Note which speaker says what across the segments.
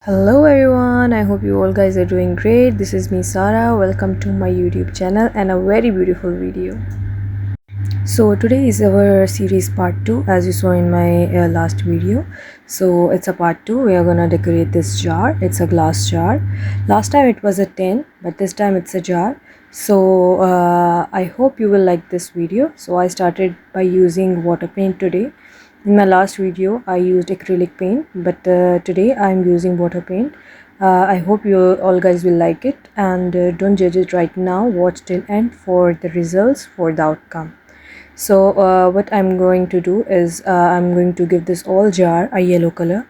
Speaker 1: Hello everyone, I hope you all guys are doing great. This is me Sarah. Welcome to my YouTube channel and a very beautiful video. So today is our series part 2 as you saw in my last video. So it's a part 2. We are gonna decorate this jar. It's a glass jar. Last time it was a tin, but this time it's a jar. So I hope you will like this video. So I started by using water paint today. In my last video I used acrylic paint, but today I'm using water paint. I hope you all guys will like it, and don't judge it right now. Watch till end for the results, for the outcome. So what I'm going to do is I'm going to give this all jar a yellow color.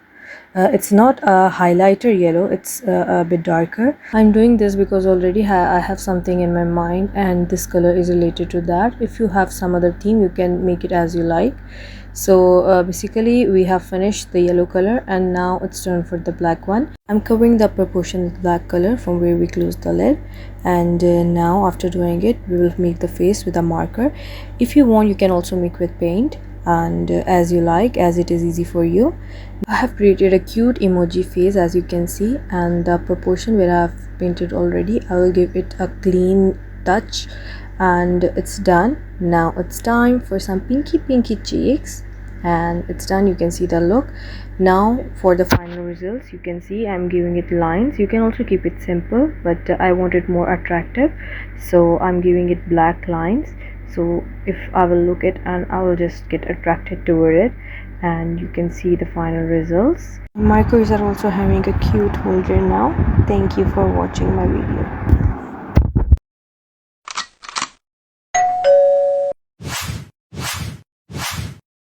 Speaker 1: It's not a highlighter yellow, it's a bit darker. I'm doing this because already I have something in my mind and this color is related to that. If you have some other theme, you can make it as you like. So basically we have finished the yellow color and now it's turn for the black one. I'm covering the proportion with black color from where we close the lid, and now after doing it we will make the face with a marker. If you want, you can also make with paint, and as you like, as it is easy for you. I have created a cute emoji face as you can see, and the proportion where I have painted already, I will give it a clean touch, and it's done. Now it's time for some pinky cheeks, and it's done. You can see the look. Now for the final results, you can see I'm giving it lines. You can also keep it simple, but I want it more attractive, so I'm giving it black lines. So if I will look it and I will just get attracted toward it, and you can see the final results. Markers are also having a cute holder now. Thank you for watching my video.